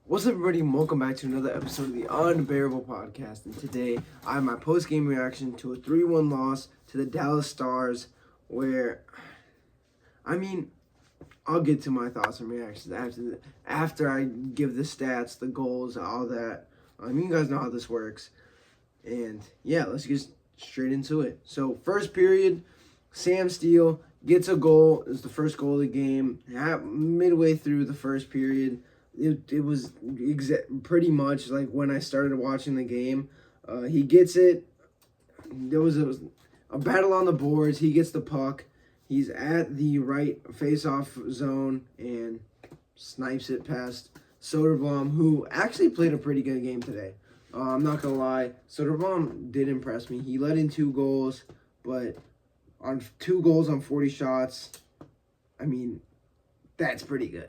What's up, everybody, and welcome back to another episode of the Unbearable Podcast. And today, I have my post-game reaction to a 3-1 loss to the Dallas Stars, where, I'll get to my thoughts and reactions after I give the stats, the goals, all that. You guys know how this works. And, yeah, let's get straight into it. So, first period, Sam Steele gets a goal. It's the first goal of the game. Midway through the first period, it was pretty much like when I started watching the game. He gets it. There was a battle on the boards. He gets the puck. He's at the right face-off zone and snipes it past Soderblom, who actually played a pretty good game today. I'm not going to lie. Soderblom did impress me. He let in 2 goals, but on 2 goals on 40 shots, that's pretty good.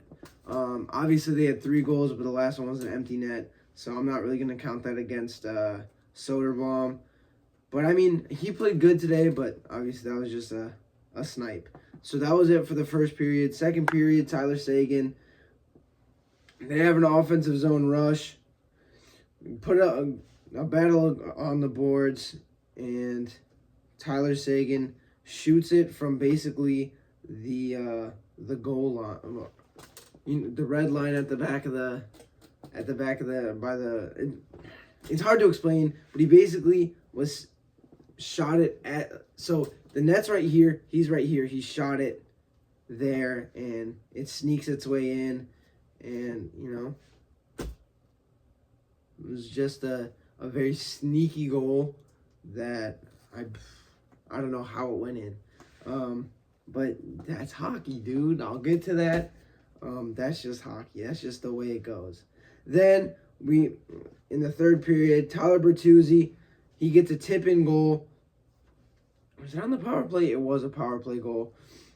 Obviously, they had 3 goals, but the last one was an empty net, so I'm not really going to count that against Soderblom. But, he played good today, but obviously that was just a snipe. So that was it for the first period. Second period, Tyler Seguin. They have an offensive zone rush. Put a battle on the boards, and Tyler Seguin shoots it from basically the goal line. The red line at the back of the it's hard to explain, but he basically was shot it at, so the net's right here, he's right here, he shot it there, and it sneaks its way in, and it was just a very sneaky goal that I don't know how it went in. But that's hockey, dude. I'll get to that. That's just hockey. That's just the way it goes. Then in the third period, Tyler Bertuzzi, he gets a tip-in goal. Was it on the power play? It was a power play goal.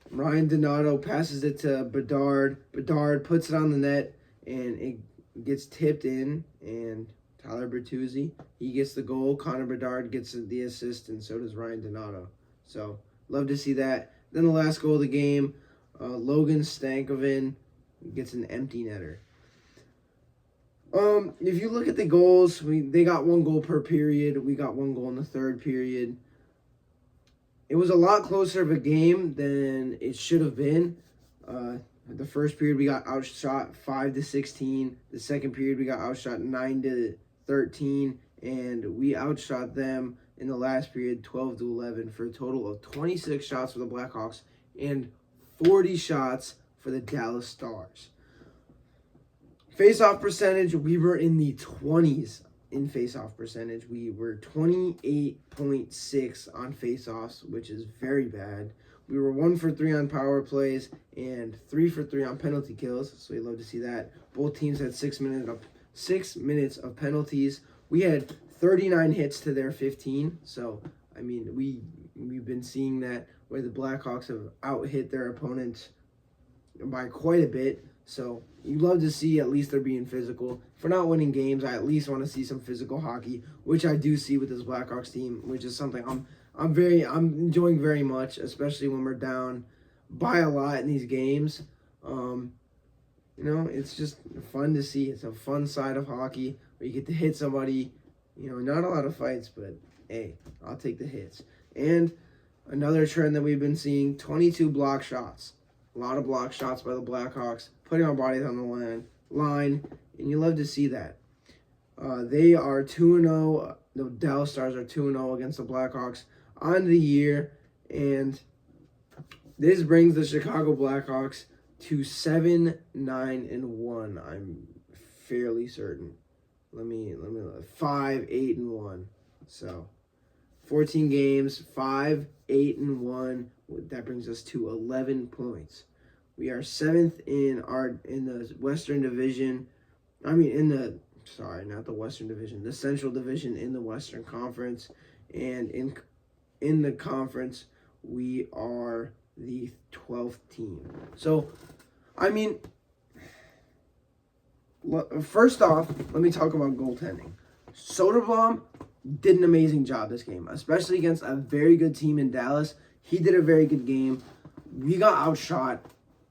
Ryan Donato passes it to Bedard. Bedard puts it on the net, and it gets tipped in. And Tyler Bertuzzi, he gets the goal. Connor Bedard gets the assist, and so does Ryan Donato. So, love to see that. Then the last goal of the game, Logan Stankoven gets an empty netter. If you look at the goals, they got 1 goal per period. We got 1 goal in the third period. It was a lot closer of a game than it should have been. The first period, we got outshot 5-16. The second period, we got outshot 9-13. And we outshot them in the last period 12-11 for a total of 26 shots for the Blackhawks and 40 shots for the Dallas Stars. Face-off percentage, we were in the 20s in face-off percentage. We were 28.6 on face-offs, which is very bad. We were 1 for 3 on power plays and 3 for 3 on penalty kills, so we love to see that. Both teams had 6 minutes of penalties. We had 39 hits to their 15, so we've been seeing that where the Blackhawks have out-hit their opponents by quite a bit. So you love to see at least they're being physical. If we're not winning games, I at least want to see some physical hockey, which I do see with this Blackhawks team, which is something I'm enjoying very much, especially when we're down by a lot in these games. It's just fun to see. It's a fun side of hockey where you get to hit somebody. Not a lot of fights, but hey, I'll take the hits. And another trend that we've been seeing, 22 block shots. A lot of block shots by the Blackhawks, putting our bodies on the line, and you love to see that. They are 2-0. The Dallas Stars are 2-0 against the Blackhawks on the year, and this brings the Chicago Blackhawks to 7-9-1. I'm fairly certain. Let me 5-8-1. So 14 games, 5-8-1. That brings us to 11 points. We are 7th in the Western Division. Not the Western Division, the Central Division in the Western Conference, and in the conference we are the 12th team. So, first off, let me talk about goaltending. Soderblom did an amazing job this game, especially against a very good team in Dallas. He did a very good game. We got outshot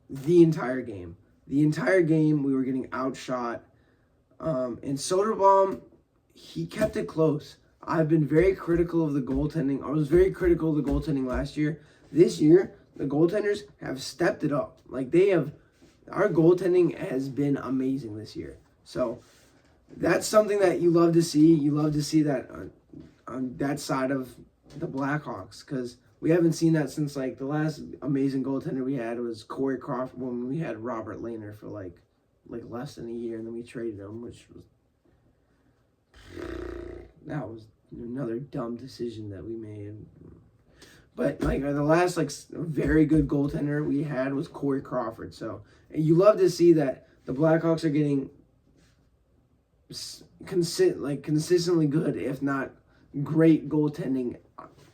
the entire game. The entire game, we were getting outshot. And Soderblom, he kept it close. I've been very critical of the goaltending. I was very critical of the goaltending last year. This year, the goaltenders have stepped it up. Like they have, our goaltending has been amazing this year. So that's something that you love to see. You love to see that on that side of the Blackhawks, because we haven't seen that since like the last amazing goaltender we had was Corey Crawford, when we had Robert Lehner for like less than a year, and then we traded him, which was that was another dumb decision that we made. But like the last very good goaltender we had was Corey Crawford. So and you love to see that the Blackhawks are getting consistently good, if not great, goaltending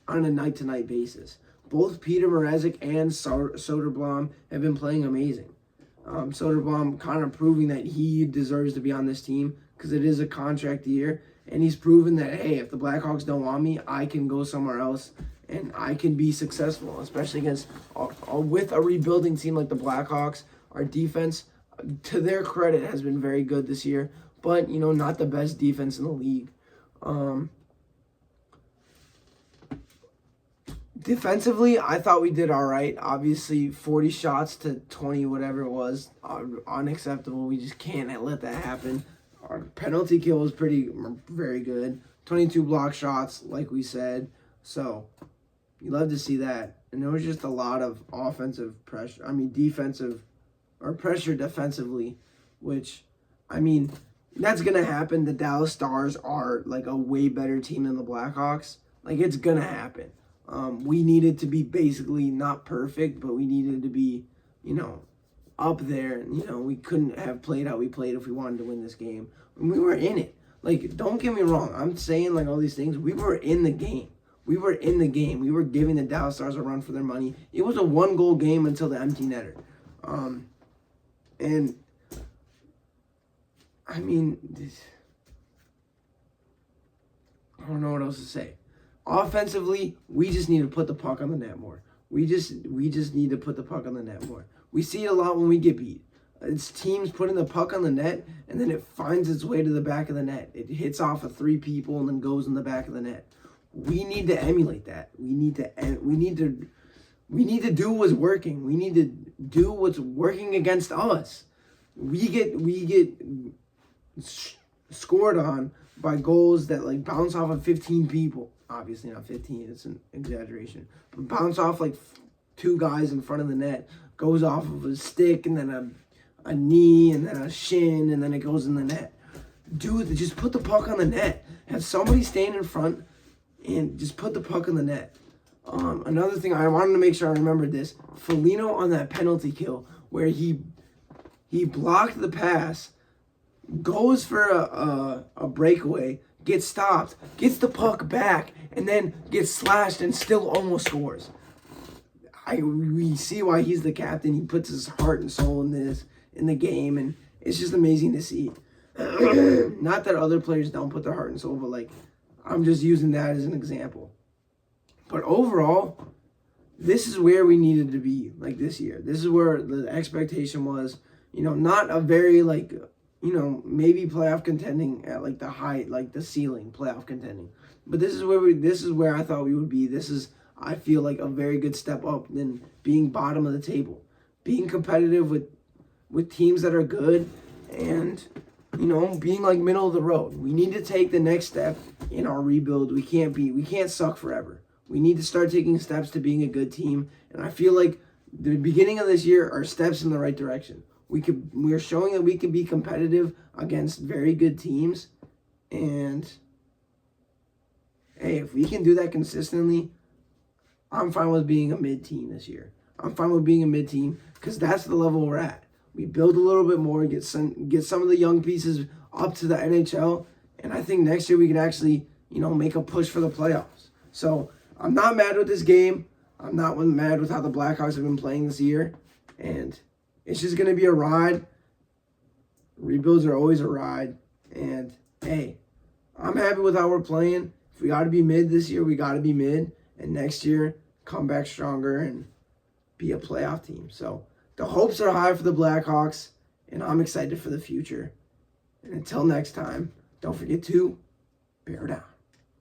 on a night-to-night basis. Both Peter Mrazek and Soderblom have been playing amazing. Soderblom kind of proving that he deserves to be on this team because it is a contract year, and he's proven that, hey, if the Blackhawks don't want me, I can go somewhere else and I can be successful, especially against with a rebuilding team like the Blackhawks. Our defense, to their credit, has been very good this year, but not the best defense in the league. Defensively, I thought we did all right. Obviously, 40 shots to 20, whatever it was, unacceptable. We just can't let that happen. Our penalty kill was very good. 22 block shots, like we said. So, you love to see that. And there was just a lot of offensive pressure. Pressure defensively, which, that's going to happen. The Dallas Stars are like a way better team than the Blackhawks. Like, it's going to happen. We needed to be basically not perfect, but we needed to be, up there. We couldn't have played how we played if we wanted to win this game. And we were in it. Like, don't get me wrong. I'm saying, all these things. We were in the game. We were in the game. We were giving the Dallas Stars a run for their money. It was a one-goal game until the empty netter. And, I don't know what else to say. Offensively, we just need to put the puck on the net more. We just need to put the puck on the net more. We see it a lot when we get beat. It's teams putting the puck on the net, and then it finds its way to the back of the net. It hits off of 3 people and then goes in the back of the net. We need to emulate that. We need to do what's working. We need to do what's working against us. We get scored on by goals that bounce off of 15 people. Obviously not 15, it's an exaggeration. But bounce off 2 guys in front of the net, goes off of a stick and then a knee and then a shin and then it goes in the net. Dude, just put the puck on the net. Have somebody stand in front and just put the puck on the net. Another thing, I wanted to make sure I remembered this. Foligno on that penalty kill where he blocked the pass, goes for a breakaway, gets stopped, gets the puck back, and then gets slashed and still almost scores. We see why he's the captain. He puts his heart and soul in the game, and it's just amazing to see. Not that other players don't put their heart and soul, but I'm just using that as an example. But overall, this is where we needed to be this year. This is where the expectation was, not a very maybe playoff contending at the height, the ceiling playoff contending. But this is where I thought we would be. This is, I feel like, a very good step up than being bottom of the table. Being competitive with teams that are good and, being middle of the road. We need to take the next step in our rebuild. We can't suck forever. We need to start taking steps to being a good team. And I feel like the beginning of this year are steps in the right direction. We're showing that we can be competitive against very good teams. And, hey, if we can do that consistently, I'm fine with being a mid-team this year. I'm fine with being a mid-team because that's the level we're at. We build a little bit more, get some of the young pieces up to the NHL, and I think next year we can actually, make a push for the playoffs. So I'm not mad with this game. I'm not mad with how the Blackhawks have been playing this year, and it's just going to be a ride. Rebuilds are always a ride, and hey, I'm happy with how we're playing. If we got to be mid this year, we got to be mid, and next year come back stronger and be a playoff team. So the hopes are high for the Blackhawks, and I'm excited for the future. And until next time, don't forget to bear down.